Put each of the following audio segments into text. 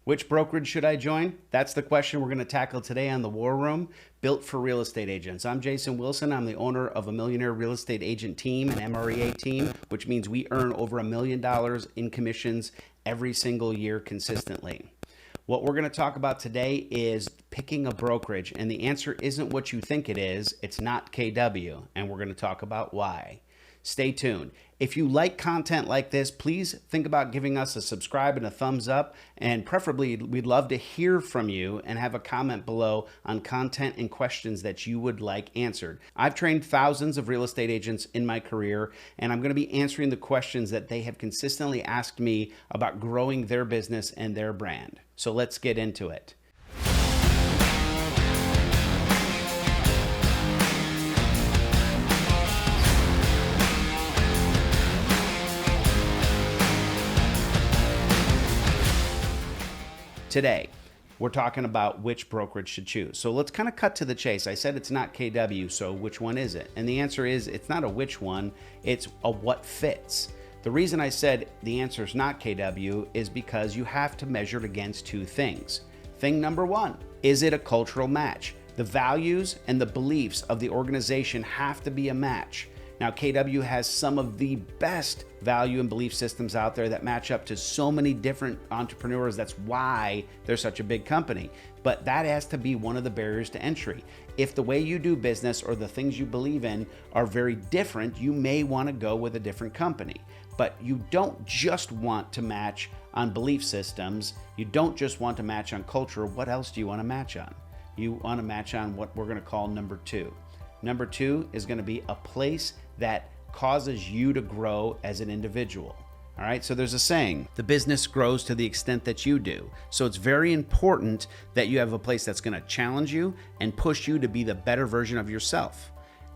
Which brokerage should I join? That's the question we're going to tackle today on the War Room, built for real estate agents. I'm Jason Wilson. I'm the owner of a Millionaire Real Estate Agent team, an MREA team, which means we earn over $1 million in commissions every single year consistently. What we're going to talk about today is picking a brokerage, and the answer isn't what you think it is. It's not KW, and we're going to talk about why. Stay tuned. If you like content like this, please think about giving us a subscribe and a thumbs up, and preferably we'd love to hear from you and have a comment below on content and questions that you would like answered. I've trained thousands of real estate agents in my career, and I'm going to be answering the questions that they have consistently asked me about growing their business and their brand. So let's get into it. Today, we're talking about which brokerage to choose. So let's kind of cut to the chase. I said it's not KW, so which one is it? And the answer is it's not a which one, it's a what fits. The reason I said the answer is not KW is because you have to measure it against two things. Thing number one, is it a cultural match? The values and the beliefs of the organization have to be a match. Now, KW has some of the best value and belief systems out there that match up to so many different entrepreneurs. That's why they're such a big company. But that has to be one of the barriers to entry. If the way you do business or the things you believe in are very different, you may want to go with a different company. But you don't just want to match on belief systems. You don't just want to match on culture. What else do you want to match on? You want to match on what we're going to call number two. Number two is going to be a place that causes you to grow as an individual. All right, so there's a saying, the business grows to the extent that you do. So it's very important that you have a place that's going to challenge you and push you to be the better version of yourself.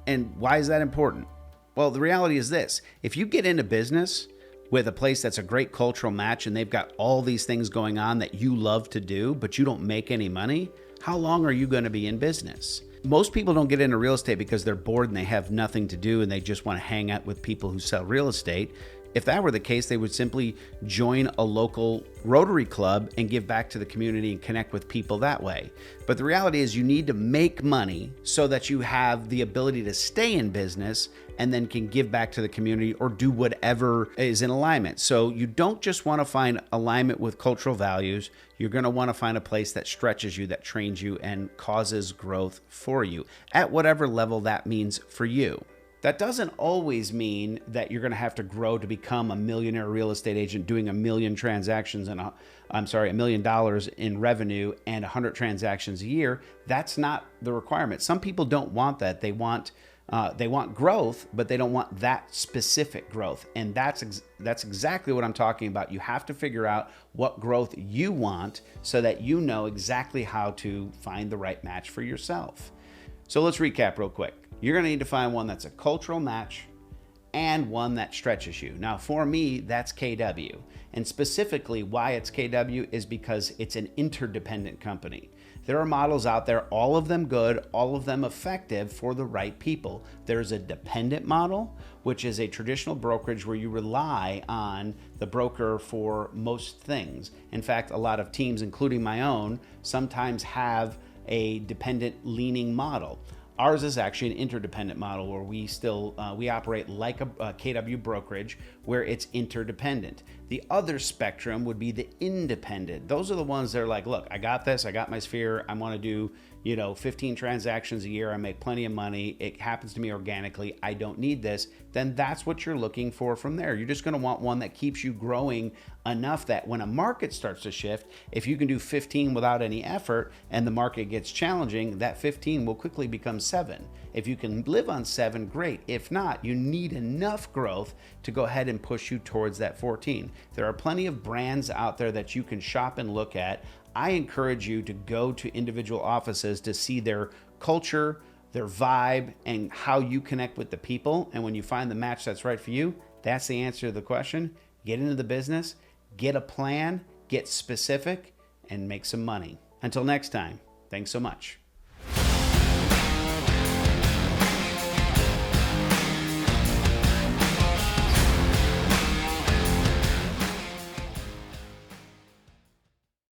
And why is that important? Well, the reality is this, if you get into business with a place that's a great cultural match and they've got all these things going on that you love to do, but you don't make any money, how long are you going to be in business? Most people don't get into real estate because they're bored and they have nothing to do and they just want to hang out with people who sell real estate. If that were the case, they would simply join a local Rotary club and give back to the community and connect with people that way. But the reality is you need to make money so that you have the ability to stay in business and then can give back to the community or do whatever is in alignment. So you don't just want to find alignment with cultural values. You're going to want to find a place that stretches you, that trains you, and causes growth for you at whatever level that means for you. That doesn't always mean that you're going to have to grow to become a millionaire real estate agent doing 1 million transactions and $1 million in revenue and 100 transactions a year. That's not the requirement. Some people don't want that. They want growth, but they don't want that specific growth. And that's exactly what I'm talking about. You have to figure out what growth you want so that you know exactly how to find the right match for yourself. So let's recap real quick. You're going to need to find one that's a cultural match and one that stretches you. Now, for me, that's KW. And specifically why it's KW is because it's an interdependent company. There are models out there, all of them good, all of them effective for the right people. There's a dependent model, which is a traditional brokerage where you rely on the broker for most things. In fact, a lot of teams, including my own, sometimes have a dependent leaning model. Ours is actually an interdependent model where we operate like a KW brokerage where it's interdependent. The other spectrum would be the independent. Those are the ones that are like, look, I got this, I got my sphere, I want to do 15 transactions a year, I make plenty of money, it happens to me organically, I don't need this. Then that's what you're looking for from there. You're just going to want one that keeps you growing enough that when a market starts to shift, if you can do 15 without any effort and the market gets challenging, that 15 will quickly become 7. If you can live on 7, great. If not, you need enough growth to go ahead and push you towards that 14. There are plenty of brands out there that you can shop and look at. I encourage you to go to individual offices to see their culture, their vibe, and how you connect with the people. And when you find the match that's right for you, that's the answer to the question. Get into the business, get a plan, get specific, and make some money. Until next time, thanks so much.